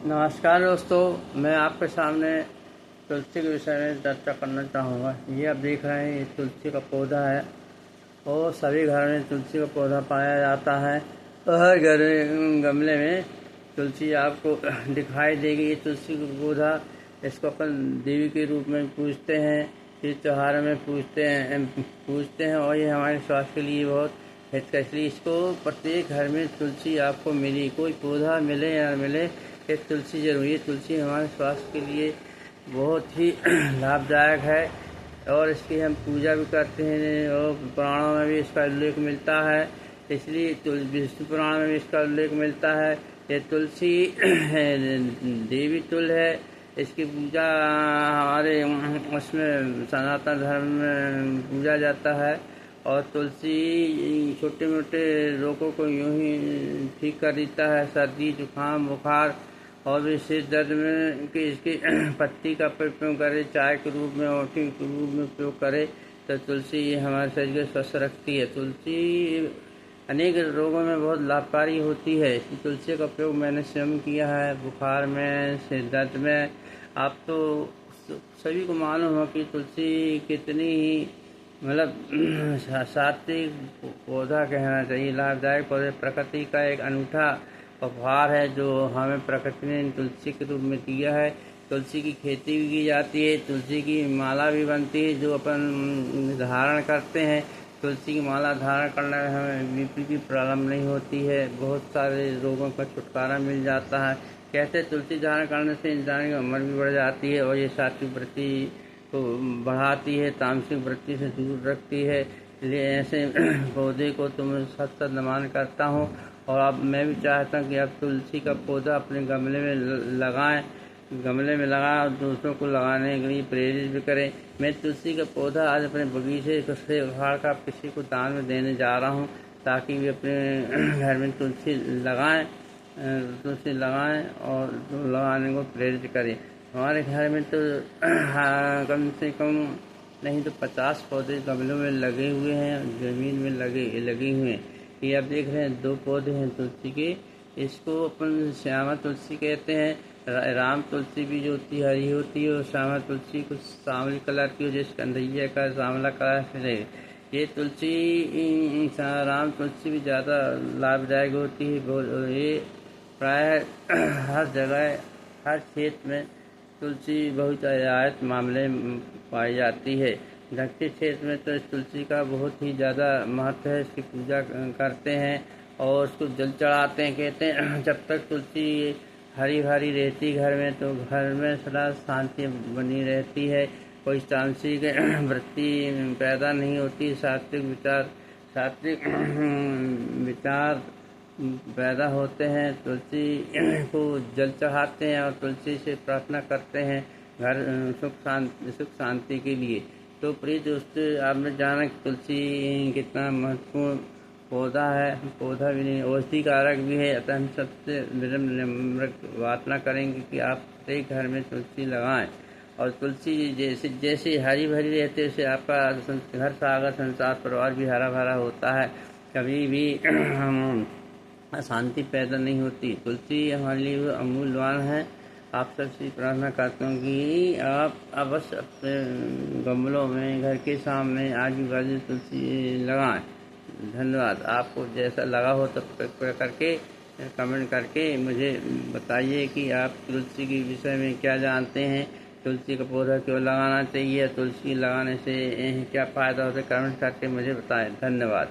नमस्कार दोस्तों, मैं आपके सामने तुलसी के विषय में चर्चा करना चाहूँगा। ये आप देख रहे हैं, ये तुलसी का पौधा है और सभी घर में तुलसी का पौधा पाया जाता है। और हर घर में गमले में तुलसी आपको दिखाई देगी। ये तुलसी का पौधा, इसको अपन देवी के रूप में पूजते हैं, इस त्योहार में पूजते हैं और ये हमारे स्वास्थ्य के लिए बहुत हित है। इसलिए इसको प्रत्येक घर में तुलसी आपको मिली, कोई पौधा मिले या न मिले, एक तुलसी जरूरी है। तुलसी हमारे स्वास्थ्य के लिए बहुत ही लाभदायक है और इसकी हम पूजा भी करते हैं और पुराणों में भी इसका उल्लेख मिलता है। इसलिए विष्णु पुराण में भी इसका उल्लेख मिलता है। ये तुलसी देवी तुल है। इसकी पूजा हमारे उसमें सनातन धर्म में पूजा जाता है। और तुलसी छोटे मोटे रोगों को यूं ही ठीक कर देता है, सर्दी जुकाम बुखार और भी सिर दर्द में कि इसकी पत्ती का प्रयोग करे, चाय के रूप में औषधि के रूप में उपयोग करे तो तुलसी ये हमारे शरीर को स्वस्थ रखती है। तुलसी अनेक रोगों में बहुत लाभकारी होती है। इसी तुलसी का प्रयोग मैंने स्वयं किया है, बुखार में, सिर दर्द में। आप तो सभी को मालूम हो कि तुलसी कितनी ही मतलब सात्विक पौधा कहना चाहिए, लाभदायक पौधे, प्रकृति का एक अनूठा उपहार है जो हमें प्रकृति ने तुलसी के रूप में दिया है। तुलसी की खेती भी की जाती है, तुलसी की माला भी बनती है जो अपन धारण करते हैं। तुलसी की माला धारण करने में हमें बीपी की प्रॉब्लम नहीं होती है, बहुत सारे रोगों का छुटकारा मिल जाता है। कहते तुलसी धारण करने से इंसान की उम्र भी बढ़ जाती है और ये सात्विक वृत्ति को बढ़ाती है, तामसिक वृत्ति से दूर रखती है। इसलिए ऐसे पौधे को तो मैं सत नमन करता हूँ। और अब मैं भी चाहता हूँ कि आप तुलसी का पौधा अपने गमले में लगाएं, गमले में लगाएं और दूसरों को लगाने के लिए प्रेरित भी करें। मैं तुलसी का पौधा आज अपने बगीचे से उखाड़ कर किसी को दान में देने जा रहा हूँ ताकि वे अपने घर में तुलसी लगाएं और लगाने को प्रेरित करें। हमारे घर में तो कम से कम नहीं तो 50 पौधे गमलों में लगे हुए हैं, ज़मीन में लगे हुए हैं। ये आप देख रहे हैं 2 पौधे हैं तुलसी के। इसको अपन श्यामा तुलसी कहते हैं। राम तुलसी भी जो होती है हरी होती है और श्यामा तुलसी कुछ सांवली कलर की हो, जिस कंदैया का सांवला कलर से। ये तुलसी राम तुलसी भी ज़्यादा लाभदायक होती है। ये प्राय हर जगह हर क्षेत्र में तुलसी बहुत आयात मामले में पाई जाती है। दक्षिण क्षेत्र में तो इस तुलसी का बहुत ही ज़्यादा महत्व है। इसकी पूजा करते हैं और उसको जल चढ़ाते हैं। कहते हैं जब तक तुलसी हरी भरी रहती घर में तो घर में सदा शांति बनी रहती है, कोई तामसिक वृत्ति पैदा नहीं होती, सात्विक विचार पैदा होते हैं। तुलसी को जल चढ़ाते हैं और तुलसी से प्रार्थना करते हैं घर सुख शांति के लिए। तो प्रिय दोस्तों, आपने जाना कि तुलसी कितना महत्वपूर्ण पौधा है, पौधा भी नहीं औषधि कारक भी है। अतः हम सबसे विनम्र प्रार्थना करेंगे कि आप प्रत्येक घर में तुलसी लगाएं और तुलसी जैसे हरी भरी रहती है उससे आपका घर सागर संसार परिवार भी हरा भरा होता है, कभी भी अशांति पैदा नहीं होती। तुलसी हमारे लिए अमूल्यवान है। आप सबसे प्रार्थना करता हूँ कि आप अवश्य अपने गमलों में घर के सामने आजू बाजू तुलसी लगाएं। धन्यवाद। आपको जैसा लगा हो तो करके कमेंट करके मुझे बताइए कि आप तुलसी के विषय में क्या जानते हैं, तुलसी का पौधा क्यों लगाना चाहिए, तुलसी लगाने से क्या फ़ायदा होता है, कमेंट करके मुझे बताएं। धन्यवाद।